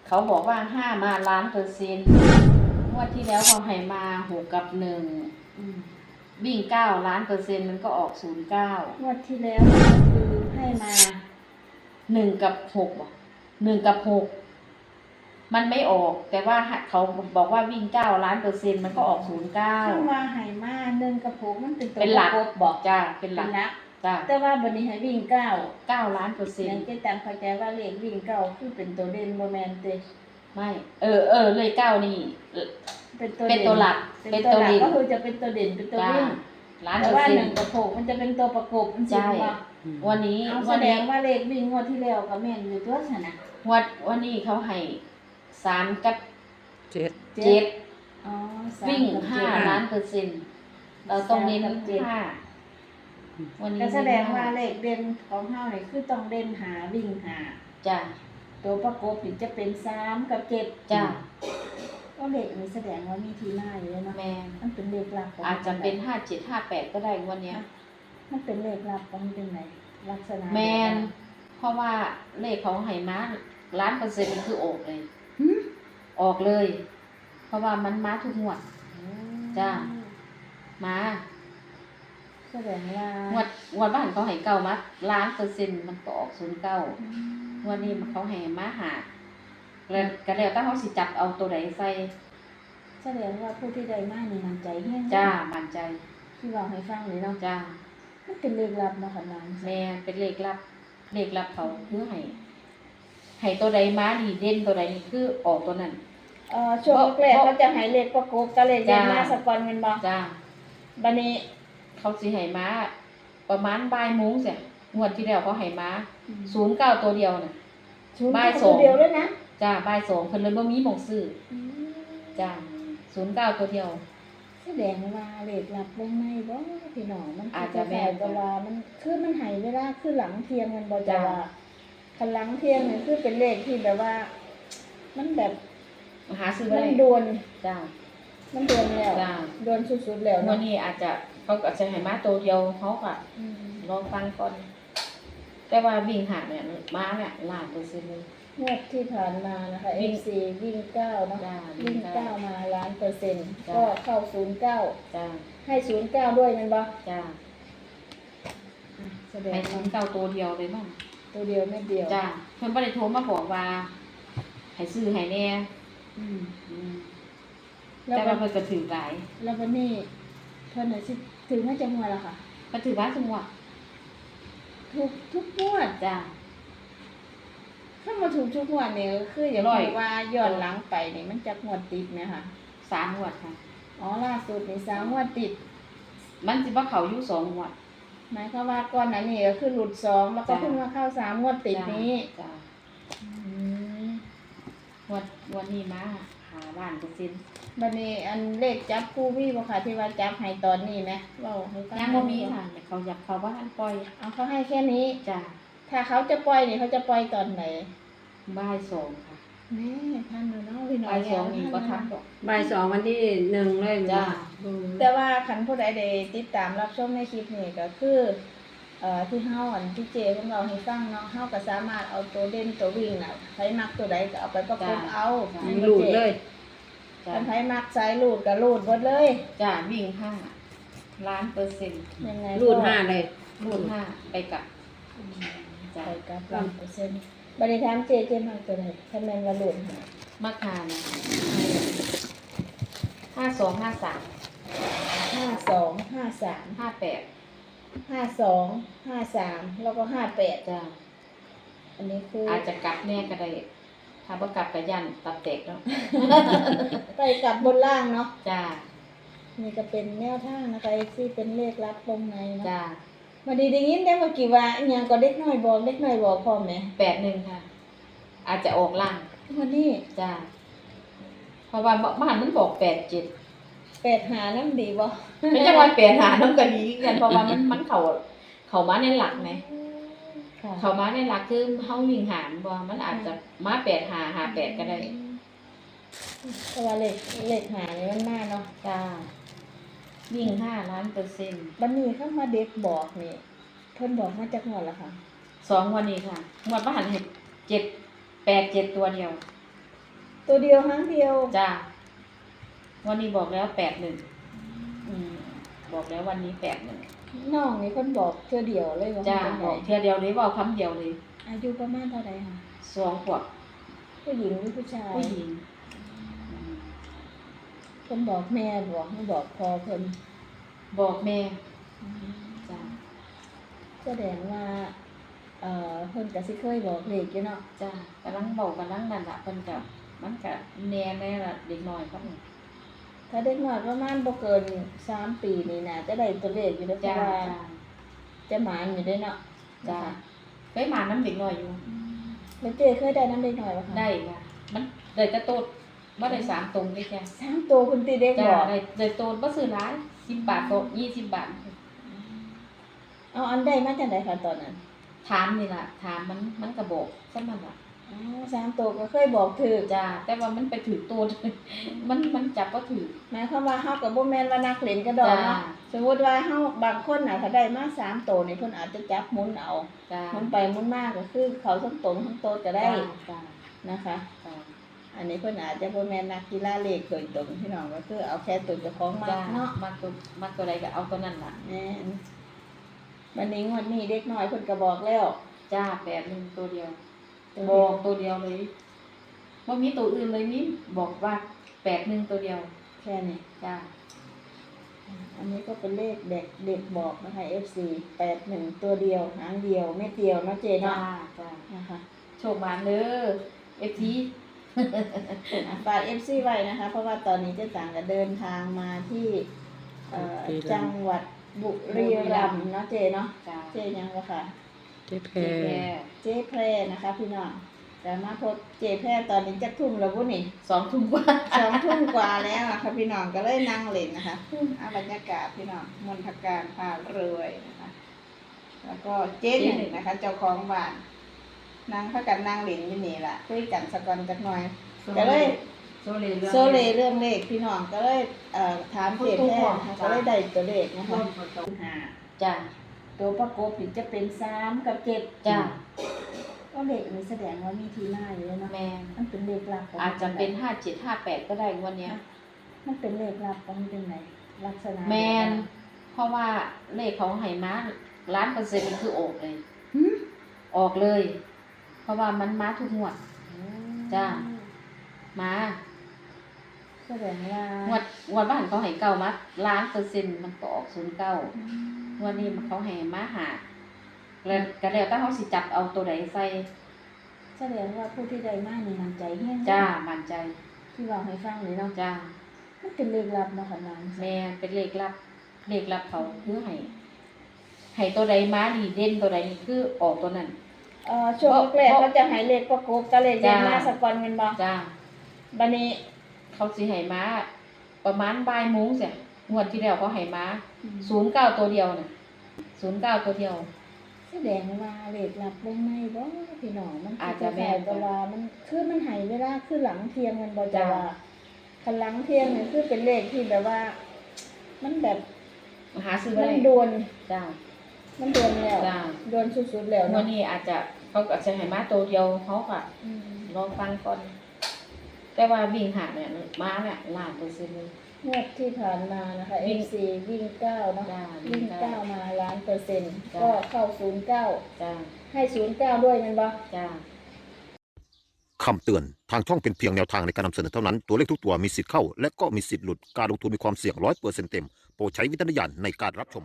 เขาบอกว่า5 มา1,000,000%งวดที่แล้วเขาให้มา6 กับ 1วิ่ง9,000,000%มันก็ออก09งวดที่แล้วก็คือให้มา1 กับ 6บ่1 กับ 6มันไม่ออกแต่ว่าเขาบอกว่าวิ่ง9,000,000%มันก็ออกถ้า09ว่าให้มา1กับ6มันเป็นตัวเป็นหลัก ประกบบอก จ้าเป็นหลักจ้าแต่ว่าบัดนี้ให้วิ่ง9,000,000%อย่างเจ๊ตังเข้าใจว่าเลขวิ่ง9คือเป็นตัวเด่นบ่แม่นเด้ไม่เลย9นี่เป็นตัว เป็นตัวหลัก เป็นตัวหลักก็คือจะเป็นตัวเด่นเป็นตัววิ่ง ล้าน แต่ เปอ ว่า ร์เซ็นต์ 1กับ6มันจะเป็นตัวประกบมันจริ ใช่ งบ่ วันนี้ เอาแสดงว่าเลขวิ่งงวดที่แล้วก็แม่นอยู่ตัวซั่นน่ะ วันนี้เขาให้3 กับ 7 อ๋อวิ่ง5,000,000%เราต้องเน้น5วันนี้ ก็แสดงว่าเลขเด่นของเฮานี่คือต้องเด่นหาวิ่งหา จ้า ตัวประกบนี่จะเป็น3กับ7จ้า ก็เลขนี้แสดงว่ามีที่มาอยู่แล้วเนาะ แม่น มันเป็นเลขลับของ อาจจะเป็น57 58ก็ได้วันนี้ มันเป็นเลขลับของมันเป็นไหนลักษณะ แม่นเพราะว่าเลขของไหมา1,000,000%มันคือออกเลย หึ ออกเลย เพราะว่ามันมาทุกงวด จ้า มา แสดงว่าง วดบ้านเขาให้เก่ามา1,000,000%มันก็ออก09วันนี้เขาให้มาหาแล้วก็แล้วแต่เขาสิจับเอาตัวใดใส่ แสดงว่าผู้ที่ได้มานี่มั่นใจแฮง จ้ามั่นใจ ที่เราให้ฟังเลยเนาะ จ้า มันเป็นเลขลับเนาะค่ะน้อง แม่เป็นเลขลับเขาคือให้ตัวใดมาดีเด่นตัวใดนี่คือออกตัวนั้น ช่วงแรกเขาจะให้เลขประกบกับเลขเด่น จ้าม มาสกอนแม่นบ่ จ้า บัดนี้ เขาสิให้มาประมาณบ่ายโมงเสียงวดที่แล้วเขาให้มา09ตัวเดียวน่ะ บ่ายสอง เดียวเลยนะ จ้าบ่าย2เพิ่นเลยบ่มีหม้องซื้อจ้า09ตัวเดียว แสดงว่าเลขลับวงในบ่พี่น้องมัน อาจจะแม่น เวลามันคือมันให้เวลาคือหลังเที่ยงมันบ่จะ จ้า ว่าคันหลังเที่ยงนี่คือเป็นเลขที่แบบว่า มันแบบ หาซื้อบ่ มัน ได้ ด่วน จ้า มันด่วนแล้ว จ้า ด่วนสุดๆแล้ว วั เนาะ นนี้อาจจะเขาก็จะให้มาตัวเดียวเขาก็ อืม ลองฟังก่อน แต่ว่าวิ่งหาเนี่ยมาเนี่ย1,000,000%เลย งวดที่ผ่านมานะคะ วิ่ง FC วิ่ง9เนาะ จ้า วิ่ง9มา1,000,000% จ้า ก็เข้า09 จ้า ให้09ด้วยแม่นบ่ จ้า แสดง ให้ ว่า 09ตัวเดียวเลยมั้ง ตัวเดียวเม็ดเดียว จ้าเพิ่นบ่ได้โทรมาบอกว่าให้ซื้อให้แน่ อืม อืม แล้ว แต่ วั ว่าน เพิ่นก็ถือหลาย แล้ววันนี้เพิ่นน่ะสิถึงมาจังหวัดละค่ะ เพิ่นถือว่าสมวด ทุกงวด จ้า ถ้ามาถูกทุกงวดนี่ก็คืออย่าง ร้อย ว่าย้อนหลังไปนี่มันจักงวดติดไหมคะ 3งวดค่ะ อ๋อล่าสุดนี่3งวดติด มันสิบ่เข้าอยู่2งวด หมายความว่าก่อนหน้านี้ก็คือหลุด2แล้วก็ จ้ะ เพิ่งมาเข้า3งวดติดนี้ จ้า อืม วันนี้มาหาบ้านเปอร์เซ็นต์ บัดนี้อันเลขจับคู่มีบ่ค่ะที่ว่าจับให้ตอนนี้ไหมเว้าให้ฟัง ยังบ่มีค่ะแต่เขาอยากเข้าบ้านปล่อย เอาเขาให้แค่นี้ จ้า ถ้าเขาจะปล่อยนี่เขาจะปล่อยตอนไหน บ่าย2ค่ะ แม่ท่านเนาะพี่น้อง บ่าย2นี่บ่ทันดอก บ่าย 2วันที่1เลย จ้า แต่ว่าคันผู้ใดได้ติดตามรับชมในคลิปนี้ก็คือที่เฮาอันที่เจเพิ่นเว้าให้ฟังเนาะเฮาก็สามารถเอาตัวเด่นตัววิ่งน่ะใครมักตัวใดก็เอาไปประกบเอา ยิงหลุดเลย จ้า คันใครมักสายรูดก็รูดเบิดเลย จ้าวิ่ง5,000,000%ยังไง รูด5เลย รูด5ไปกลับ ใส่กับ100%บัดนี้ถามเจมักตัวใดถ้าแม่นว่ารูด มักหานะ52 53 52 53 58 52 53แล้วก็58 จ้า อันนี้คือ อาจจะกลับแน่ก็ได้ถ้าบ่กลับก็ยันตับแตกเนาะ ไปกลับบนล่างเนาะ จ้า นี่ก็เป็นแนวทางนะคะที่เป็นเลขลับวงในเนาะ จ้า มาดีได้ยินได้เมื่อกี้ว่าอิหยังก็เด็กน้อยบอกพ่อแม่ 81ค่ะ อาจจะออกล่าง วันนี้ จ้าเพราะว่าบ้านมันบอก87 8หาน้ำดีบ่ ไม่ใช่ว่า8หาน้ำก็ดีกันเพราะว่ามันเข้ามาในหลักไหม ค่ะ เข้ามาในหลักคือเฮาวิ่งหารบ่มันอาจจะมา8หา58ก็ได้ เพราะว่าเลขหานี่มันมาเนาะ จ้าวิ่ง5,000,000% บัดนี้เข้ามาเด็กบอกนี่เพิ่นบอกมาจากงวดละค่ะ 2วันนี้ค่ะงวดบ้านให้7 8 7ตัวเดียว ตัวเดียวครั้งเดียว จ้าวันนี้บอกแล้ว81บอกแล้ววันนี้81น้องนี่เพิ่นบอกเทื่อเดียวเลยว่า จ้า เป็นไง บอกเทียเดียวเลยบอกคำเดียวเลย อายุประมาณเท่าใดคะ 2 ขวบ ผู้หญิงหรือผู้ชาย ผู้หญิง เพิ่นบอกแม่บอกให้บอกพ่อเพิ่น บอกแม่จ้า แสดงว่าเพิ่นก็สิเคยบอกเลขอยู่เนาะ จ้ากำลังบอกกำลังนั่นล่ะเพิ่นก็มันก็แน่ล่ะเด็กน้อยครับนี่ ถ้าเด็กน้อยประมาณบ่เกิน3 ปีนี่น่าจะได้ตัวเลขอยู่เด้อเพ จ้า ราะว่า จ้า จะหมานอยู่เด้อเนาะ จ้า นะคะ เคยมาน้ำเด็กน้อยอยู่ แล้วเจ้เคยได้น้ำเด็กน้อยบ่คะ ได้ค่ะมันได้แต่โตดบ่ได้3ตรงเลยจ้ะ 3ตัวคุณตีเด็ก จ้า บอก ได้โตดบ่ซื้อหลาย10 บาทก็20 บาท เอาอันใดมาจากไหนคะตอนนั้น ถามนี่ล่ะถามมันก็บอกซั่นนั่นล่ะ อ๋อ3ตัวก็เคยบอกถูก จ้าแต่ว่ามันไปถือโตด มันจับบ่ถือ หมายความว่าเฮาก็บ่แม่นว่านักเล่นกระดอกเนาะ จ้า สมมุติว่าเฮาบางคนน่ะถ้าได้มา3ตัวนี่เพิ่นอาจจะจับหมุนเอา จ้า หมุนไปหมุนมาก็คือเขาทั้งตรงทั้งโตดก็ได้ จ้า นะคะ จ้า อันนี้เพิ่นอาจจะบ่แม่นนักกีฬาเลขโดยตรงพี่น้องก็คือเอาแค่ตัวเจ้าของมา จ้า เนาะ มันตัวใดก็เอาตัวนั้นล่ะ แม่นวันนี้งวดนี้เด็กน้อยเพิ่นก็บอกแล้ว จ้า81ตัวเดียว ตัว บ เดี อ ยว กตัวเดียวเลยบ่มีตัวอื่นเลยมีบอกว่า81ตัวเดียว แค่นี้ จ้า อันนี้ก็เป็นเลขเด็กบอกนะคะ FC 81ตัวเดียวหางเดียวเม็ดเดียวเนาะเจ จ้า เนาะ จ้า นะคะ โชคมาเด้อ FT ฝาก FC ไว้นะคะ เพราะว่าตอนนี้เจ๊ต่างก็เดินทางมาที่จังหวัดบุรีรัมย์เนาะเจเนาะ จ้า เจยังวะค่ะ เจ๊แพ แค่ เจ๊แพรนะคะพี่น้องแต่มาพบเจ๊แพรตอนนี้จะทุ่มแล้ววุ้นี่ 2 ทุ่มกว่า 2 ทุ่มกว่าแล้วนะคะพี่น้องก็เลยนั่งเล่นนะคะบรรยากาศพี่น้องมนทการพารวยนะคะ แล้วก็เจ๊หนึ่งนะคะ เจ้าของบ้านนั่งพักกันนั่งเล่นอยู่นี่แหละคุยกันสักก่อนจักหน่อยก็เลย โซเลเรื่อง โซเลเรื่องเลขพี่น้องก็เลยถามเจ๊แพรนะคะก็เลยได้ตัวเลขนะคะจ้าตัวประกบนี่จะเป็น3กับ7 จ้า ก็เลขนี้แสดงว่ามีที่มาอยู่แล้วเนาะ แม่น มันเป็นเลขลับขง อาจจะเป็น5758ก็ได้งวันเนี้ย มันเป็นเลขลับมันเป็นไหนลักษณะ แม่นเพราะว่าเลขของไหมา1,000,000%มันคือออกเลย หืม ออกเลย เพราะว่ามันมาทุกงวด จ้า มา แสดงว่าง วดบ้านเขาให้เก่ามา1,000,000%มันก็ออก09วันนี้เขาให้มาหาแล้วก็แล้วแต่เขาสิจับเอาตัวใดใส่ แสดงว่าผู้ที่ได้มานี่มั่นใจแห้ง จ้ามั่นใจ ที่เราให้ฟังนี่เนาะ จ้า มันเป็นเลขลับเนาะค่ะนาง แม่เป็นเลขลับเขาคือให้ตัวใดมาดีเด่นตัวใดนี่คือออกตัวนั้น ช่วงแรกๆเขาจะให้เลขประกบกับเลขเด่น จ้า มาสกอนกันบ่ จ้า บัดนี้ เขาสิให้มาประมาณบ่ายโมงเสียงวดที่แล้วเขาให้มา09ตัวเดียวน่ะ09ตัวเดียว แสดงว่าเลขลับวงในบ่พี่น้องมัน อาจจะแม่น แต่ว่ามันคือมันให้เวลาคือหลังเที่ยงมันบ่จะ จ้า ว่าคันหลังเที่ยงนี่คือเป็นเลขที่แบบว่า มันแบบ หาซื้อบ่ มัน ได้ โดน จ้า มันโดนแล้ว จ้า โดนสุดๆแล้ว วัน เนาะ นี้อาจจะเขาก็จะให้มาตัวเดียวเขาก็ อืม ลองฟังก่อน แต่ว่าวิ่งหาเนี่ยมาเนี่ย1,000,000%เลย งวดที่ผ่านมานะคะ วิ่ง FC วิ่ง9เนาะ จ้า วิ่ง 9 9มา1,000,000 จ้า ก็เข้า09 จ้า ให้09ด้วยแม่นบ่ จ้า คำเตือน ทางช่องเป็นเพียงแนวทางในการนำเสนอเท่านั้น ตัวเลขทุกตัวมีสิทธิ์เข้า และก็มีสิทธิ์หลุด การลงทุนมีความเสี่ยง100%เต็ม โปรดใช้วิจารณญาณในการรับชม